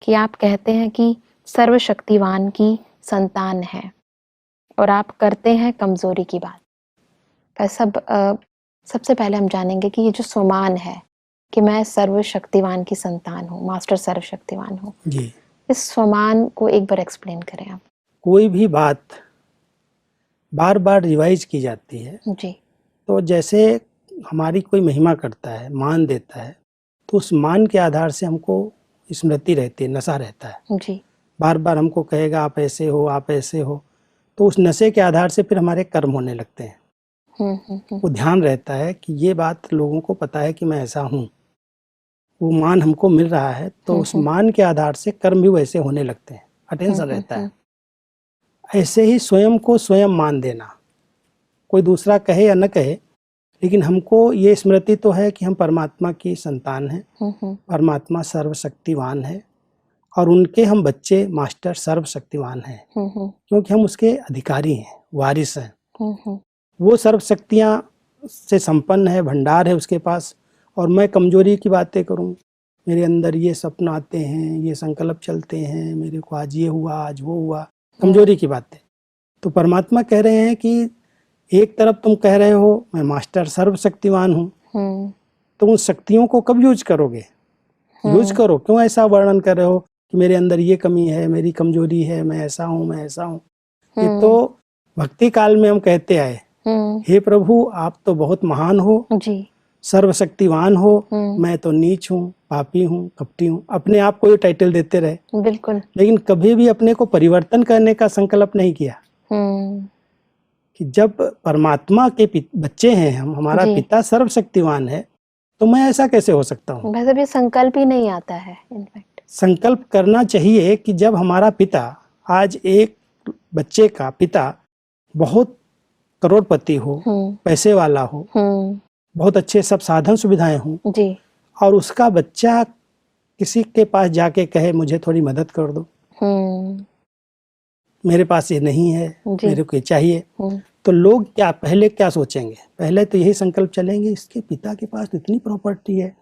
कि आप कहते हैं कि सर्वशक्तिवान की संतान है और आप करते हैं कमजोरी की बात। सबसे पहले हम जानेंगे कि ये जो स्वमान है कि मैं सर्वशक्तिवान की संतान हूँ, मास्टर सर्वशक्तिवान हूँ, जी। इस स्वमान को एक बार एक्सप्लेन करें आप। कोई भी बात बार बार रिवाइज की जाती है जी। तो जैसे हमारी कोई महिमा करता है, मान देता है, तो उस मान के आधार से हमको स्मृति रहती है, नशा रहता है। जी। बार बार हमको कहेगा आप ऐसे हो, आप ऐसे हो, तो उस नशे के आधार से फिर हमारे कर्म होने लगते हैं। वो ध्यान रहता है कि ये बात लोगों को पता है कि मैं ऐसा हूँ, वो मान हमको मिल रहा है, तो उस मान के आधार से कर्म भी वैसे होने लगते हैं, अटेंशन रहता है। ऐसे ही स्वयं को स्वयं मान देना, कोई दूसरा कहे या न कहे, लेकिन हमको ये स्मृति तो है कि हम परमात्मा की संतान हैं, परमात्मा सर्वशक्तिवान है और उनके हम बच्चे मास्टर सर्वशक्तिवान हैं, क्योंकि हम उसके अधिकारी हैं, वारिस हैं। वो सर्वशक्तियाँ से संपन्न है, भंडार है उसके पास, और मैं कमजोरी की बातें करूं, मेरे अंदर ये सपन आते हैं, ये संकल्प चलते हैं, मेरे को आज ये हुआ, आज वो हुआ, कमजोरी की बातें। तो परमात्मा कह रहे हैं कि एक तरफ तुम कह रहे हो मैं मास्टर सर्वशक्तिवान हूँ, तो उन शक्तियों को कब यूज करोगे? यूज करो। क्यों ऐसा वर्णन कर रहे हो कि मेरे अंदर ये कमी है, मेरी कमजोरी है, मैं ऐसा हूँ, मैं ऐसा हूँ? ये तो भक्ति काल में हम कहते आए, हे प्रभु आप तो बहुत महान हो जी, सर्वशक्तिवान हो, मैं तो नीच हूँ, पापी हूँ, कपटी हूँ, अपने आप को ये टाइटल देते रहे। बिल्कुल। लेकिन कभी भी अपने को परिवर्तन करने का संकल्प नहीं किया कि जब परमात्मा के बच्चे हैं हम, हमारा पिता सर्वशक्तिवान है, तो मैं ऐसा कैसे हो सकता हूँ? वैसे भी संकल्प ही नहीं आता है। इनफैक्ट संकल्प करना चाहिए कि जब हमारा पिता, आज एक बच्चे का पिता बहुत करोड़पति हो, पैसे वाला हो, बहुत अच्छे सब साधन सुविधाएं हों, जी, और उसका बच्चा किसी के पास जाके कहे मुझे थोड़ी मदद कर दो, मेरे पास ये नहीं है, मेरे को ये चाहिए, तो लोग पहले क्या सोचेंगे? पहले तो यही संकल्प चलेंगे, इसके पिता के पास इतनी प्रॉपर्टी है,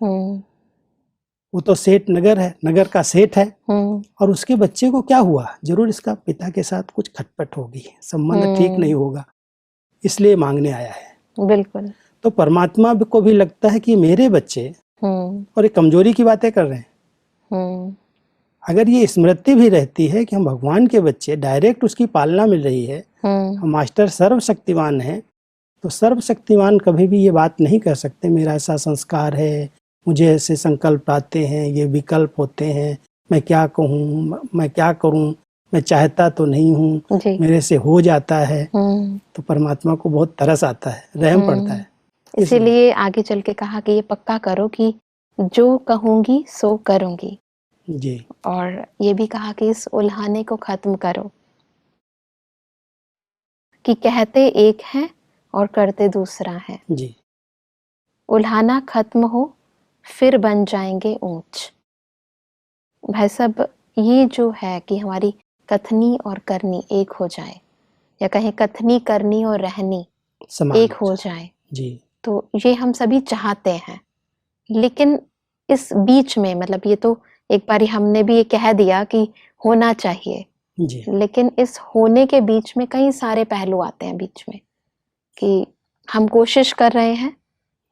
वो तो सेठ नगर है, नगर का सेठ है, और उसके बच्चे को क्या हुआ? जरूर इसका पिता के साथ कुछ खटपट होगी, संबंध ठीक नहीं होगा, इसलिए मांगने आया है। बिल्कुल। तो परमात्मा को भी लगता है कि मेरे बच्चे और एक कमजोरी की बातें कर रहे हैं। अगर ये स्मृति भी रहती है कि हम भगवान के बच्चे, डायरेक्ट उसकी पालना मिल रही है, हम मास्टर सर्वशक्तिवान है, तो सर्वशक्तिवान कभी भी ये बात नहीं कर सकते मेरा ऐसा संस्कार है, मुझे ऐसे संकल्प आते हैं, ये विकल्प होते हैं, मैं क्या कहूँ, मैं क्या करूँ, मैं चाहता तो नहीं हूँ, मेरे से हो जाता है। तो परमात्मा को बहुत तरस आता है, रहम पड़ता है। इसीलिए आगे चल के कहा कि ये पक्का करो कि जो कहूंगी सो करूंगी। जी। और ये भी कहा कि इस उल्हाने को खत्म करो कि कहते एक है और करते दूसरा है। जी। उल्हाना खत्म हो फिर बन जाएंगे ऊंच। भाई साहब, ये जो है कि हमारी कथनी और करनी एक हो जाए, या कहें कथनी करनी और रहनी एक हो जाए, जी, तो ये हम सभी चाहते हैं। लेकिन इस बीच में, मतलब ये तो एक बारी हमने भी ये कह दिया कि होना चाहिए, जी। लेकिन इस होने के बीच में कई सारे पहलू आते हैं बीच में, कि हम कोशिश कर रहे हैं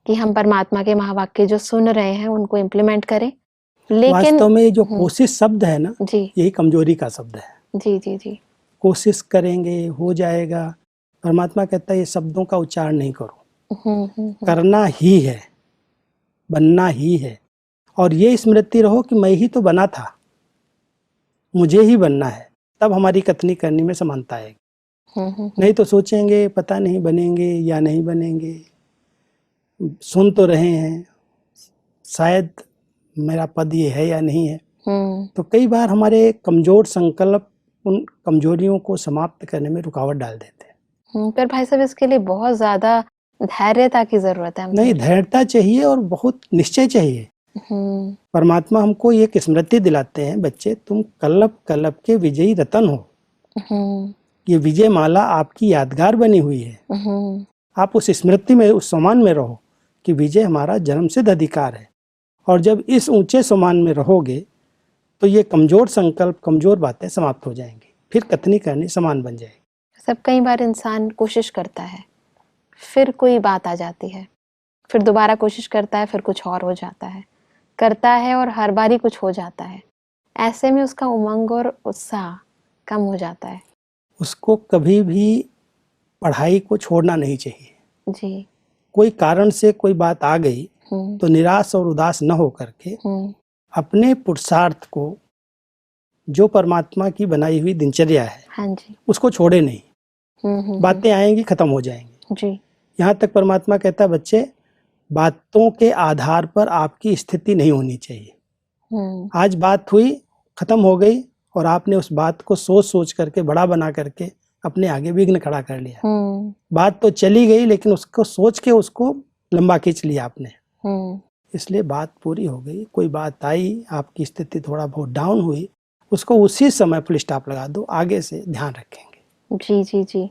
कि हम परमात्मा के महावाक्य जो सुन रहे हैं उनको इम्प्लीमेंट करें, लेकिन वास्तव में जो कोशिश शब्द है ना, जी, यही कमजोरी का शब्द है। जी जी जी। कोशिश करेंगे हो जाएगा, परमात्मा कहता है ये शब्दों का उच्चारण नहीं करो, करना ही है, बनना ही है, और ये स्मृति रहो कि मैं ही तो बना था, मुझे ही बनना है, तब हमारी कथनी करनी में समानता आएगी। नहीं तो सोचेंगे पता नहीं बनेंगे या नहीं बनेंगे, सुन तो रहे हैं शायद मेरा पद ये है या नहीं है, तो कई बार हमारे कमजोर संकल्प उन कमजोरियों को समाप्त करने में रुकावट डाल देते हैं। पर भाई साहब इसके लिए बहुत ज्यादा धैर्यता की जरूरत है। नहीं, धैर्यता चाहिए और बहुत निश्चय चाहिए। परमात्मा हमको ये स्मृति दिलाते हैं, बच्चे तुम कल्लप कल्लप के विजयी रतन हो, ये विजय माला आपकी यादगार बनी हुई है, आप उस स्मृति में, उस सम्मान में रहो कि विजय हमारा जन्मसिद्ध अधिकार है, और जब इस ऊंचे सम्मान में रहोगे तो ये कमजोर संकल्प, कमजोर बातें समाप्त हो जाएंगी, फिर कथनी करनी समान बन जाएगी। सब कई बार इंसान कोशिश करता है, फिर कोई बात आ जाती है, फिर दोबारा कोशिश करता है, फिर कुछ और हो जाता है, करता है और हर बार ही कुछ हो जाता है। ऐसे में उसका उमंग और उत्साह कम हो जाता है। उसको कभी भी पढ़ाई को छोड़ना नहीं चाहिए। जी। कोई कारण से कोई बात आ गई तो निराश और उदास न हो करके अपने पुरुषार्थ को, जो परमात्मा की बनाई हुई दिनचर्या है, हाँ जी, उसको छोड़े नहीं। बातें आएंगी, खत्म हो जाएंगी। जी। यहाँ तक परमात्मा कहता है, बच्चे, बातों के आधार पर आपकी स्थिति नहीं होनी चाहिए। आज बात हुई, खत्म हो गई, और आपने उस बात को सोच सोच करके, बड़ा बना करके अपने आगे विघ्न खड़ा कर लिया। बात तो चली गई, लेकिन उसको सोच के उसको लंबा खींच लिया आपने। इसलिए बात पूरी हो गई। कोई बात आई, आपकी स्थिति थोड़ा बहुत डाउन हुई, उसको उसी समय फुल स्टॉप लगा दो, आगे से ध्यान रखेंगे। जी जी जी।